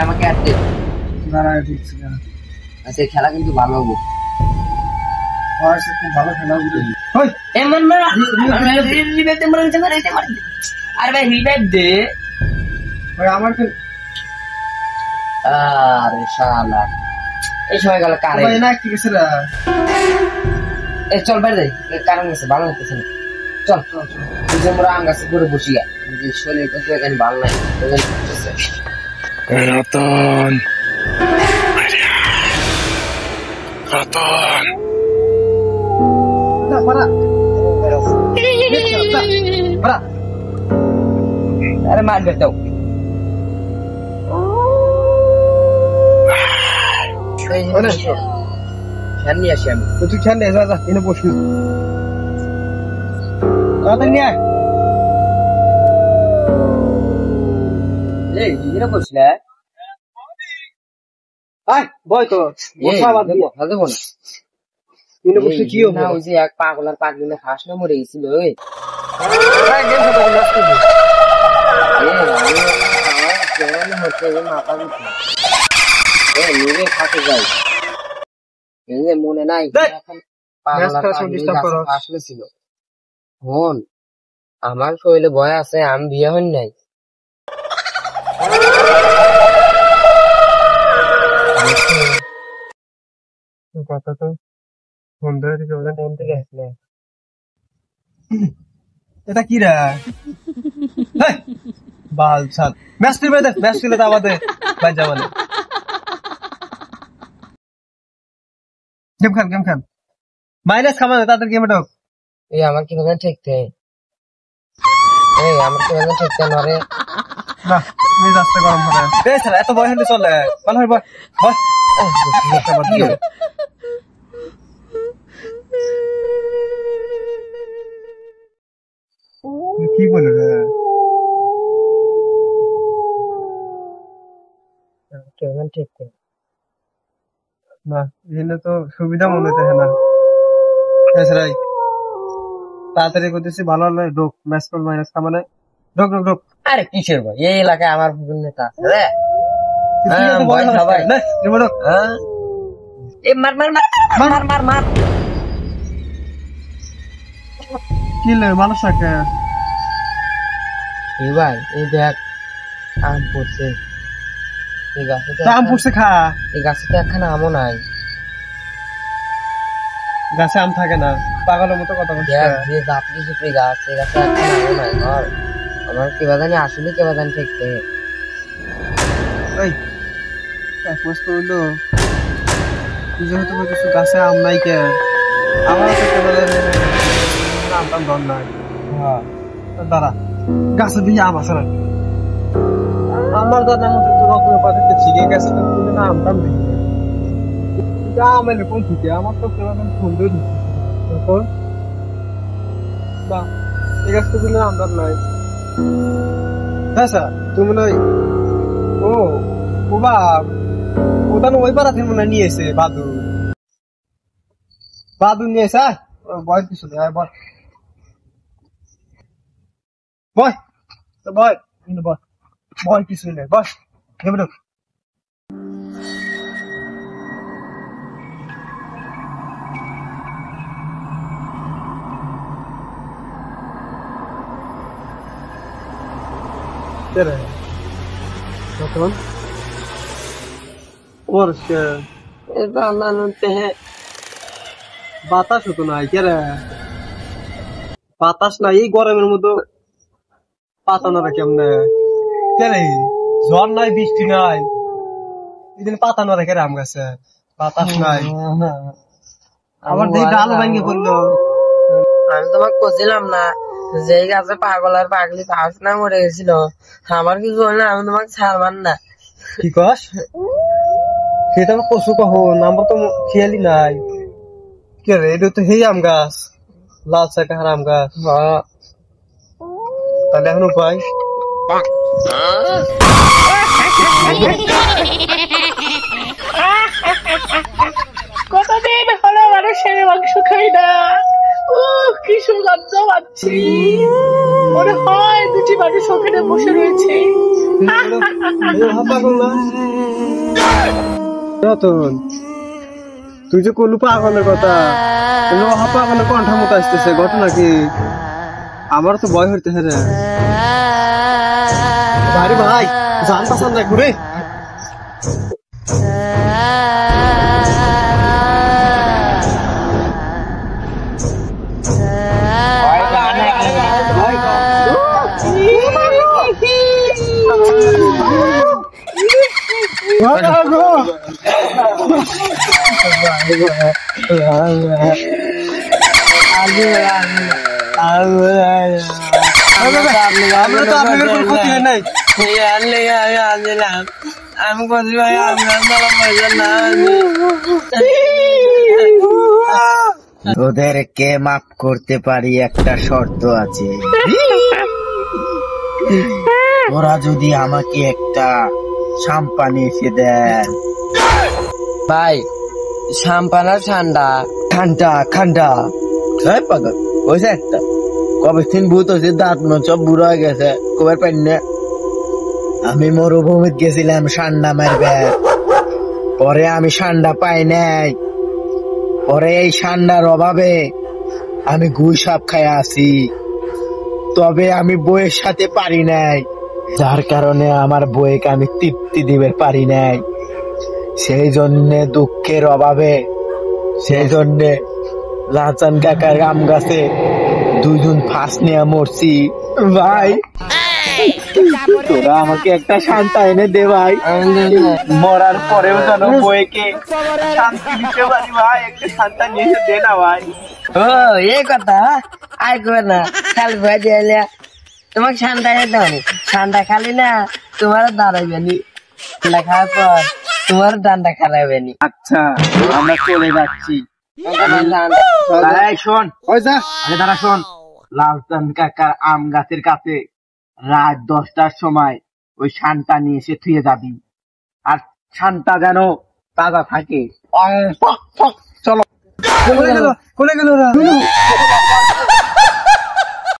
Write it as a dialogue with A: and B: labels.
A: আমাকে আর দে। আচ্ছা খেলা কিন্তু ভালো হবো।
B: খুব ভালো খেলা হবে।
A: আরে ভাই রিভাইভ দে।
B: আমার
A: আরে শালা এই সময় গেল কারে
B: না ঠিক আছে রে।
A: চল বাইরে যাই, কারণ গেছে ভালো লাগতেছে না। চল যে মোরা আম গাছে পরে বসিয়া যে শরীর কিন্তু এখানে ভালো নাই।
C: রতন রতন
A: আরে মারবে দাও। ফ্যান নিয়ে আসি আমি।
B: তুই খেয়াল নেই যা এনে বসবি তাড়াতাড়ি নিয়ে
A: এই এখানে বসলে
B: আয় বয় তো বসা বাদ দিয়ে
A: দেবো না।
B: এনে বসে কি হবে?
A: না ওই যে এক পাগল আর পাগলিনে ফাঁস না মরে গেছিল ওই মাথা নিজে ফাঁসে যাই মনে নাই ছিল। হন আমার শরীরে ভয় আছে, আমি বিয়ে হন নাই।
B: কথা তো এটা কি রে বাল সাল ম্যাচ খেলবে দে, ম্যাচ খেলে তো আমাদের ভাই যাবানে গেম খান মাইনাস খামানো তাদের গেমে ঢোক।
A: এই আমার কি ভাবে ঠেকতে আমার কি ভাবে ঠেকতে নরে
B: না এই রাস্তা গরম হবে এই স্যার এত ভয় হলে চলে ভালো হয় বয় বয় কি বলে রে
A: কেমন ঠেকতে
B: না এখানে তো সুবিধা মনে হচ্ছে না। এছাড়াই তাড়াতাড়ি করতেছি ভালো হলে ঢোক ম্যাচ কল মাইনাস খামানে ঢোক ঢোক ঢোক।
A: আরে কিসের ভাই এই এলাকায় আমার নেতা আছে রে। মার মার মার মার মার মার
B: কি লে মানুষ থাকে
A: ভাই এই দেখ আম পড়ছে এই গাছে
B: আম পড়ছে খা
A: এই গাছে তো একখানা আমও নাই।
B: গাছে আম থাকে না পাগলের মতো কথা বলছে।
A: যে জাপড়ি ঝুপড়ি গাছ এই গাছে একখানা আমও নাই। ধর আমার কেবা জানি আসলে কেবা জানি ঠেকতে
B: এক মাস তো হইলো তুই যেহেতু বলছিস গাছে আম নাই কে আমার আম টাম ধর নাই। দাঁড়া গাছে দিয়ে আম আছে না আমার দাদার মধ্যে তো রকমের পাঠাতে শিখে গেছে তো না আম টাম দেখি আম এলে কোন থেকে আমার তো কেমন সুন্দর তখন বা এই গাছ তো দিলে আম টাম নাই। হ্যাঁ স্যার তুমি নয় ও বা ওদান ওই পাড়া থেকে মনে নিয়ে এসে বাদু বাদু নিয়ে এসে বয় কিছু নেই বয় বয় বয় বয় বয় কিছু নেই বয় ভেবে ঢোক। বাতাস হতো না কে বাতাস নাই এই গরমের মধ্যে পাতা না কেমনে কে রে ঝড় নাই বৃষ্টি নাই এদিন পাতা না রেখে আম গাছে বাতাস নাই আবার দেখে আলো ভেঙে পড়লো।
A: আমি তোমাকে বলছিলাম না যে গাছে পাগল আর পাগলি ফাঁস না মরে গেছিল আমার কিছু হয় না, আমি তোমাকে ছাড়বার না।
B: কি কস সেটা পশু কখন আমার তো খেয়ালই নাই কে রে এটা তো হেই আম গাছ লাল চাকা আম গাছ তাহলে এখন উপায়
D: কতদিন হলো মানুষের মাংস খাই না, কি সুগন্ধ পাচ্ছি, মনে হয় দুটি মানুষ ওখানে বসে রয়েছে।
B: পাগল না রতন, তুই যে কলু পাগলের কথা, লোহা পাগলের কণ্ঠা মতো আসতেছে, ঘটনা কি? আমার তো ভয় হইতেছে রে ভাই, ভাই জান পাসান না ঘুরে। আমরা তো আপনাদের কোনো ক্ষতি হয় নাই।
A: আমি করছি ভাই, আপনার পয়সা না।
C: ওদেরকে মাফ করতে পারি, একটা শর্ত আছে। ওরা যদি আমাকে একটা সাম্পান এসে দেন।
A: ভাই সাম্পান আর ঠান্ডা?
C: ঠান্ডা ঠান্ডা পাগল ওইসে একটা কবে দিন ভূত হয়েছে, দাঁত সব বুড়ো হয়ে গেছে, কবে পাই না। আমি মরুভূমিতে গেছিলাম ঠান্ডা মারবে, পরে আমি ঠান্ডা পাই নাই। পরে এই ঠান্ডার অভাবে আমি গুই সাপ খাই আছি, তবে আমি বইয়ের সাথে পারি নাই, যার কারণে আমার বইকে আমি তৃপ্তি দিবে পারি নাই। সেই জন্যে দুঃখের অভাবে, সেই জন্যে লাচান কাকার আম গাছে দুইজন ফাঁস নিয়ে মরছি। ভাই তোরা আমাকে একটা শান্তা এনে দে ভাই, মরার পরেও যেন বইকে শান্তি দিতে পারি ভাই, একটা শান্তা নিয়ে এসে দে না ভাই।
A: ও এই কথা আই করে না, খালি ভয় দিয়ে তোমাকে ঠান্ডা খেতে হবে। ঠান্ডা খালি না তোমার দাঁড়াইবে নি, ঠান্ডা খাওয়ার পর তোমার ডান্ডা খারাইবে নি।
C: আচ্ছা আমরা চলে যাচ্ছি। শোন আরে দাঁড়া, শোন, লালচাঁদ কাকার আম গাছের কাছে রাত 10টার সময় ওই শান্তা নিয়ে এসে থুয়ে যাবি, আর শান্তা যেন তাজা থাকে।
B: চলো, কোলে গেল ওরা।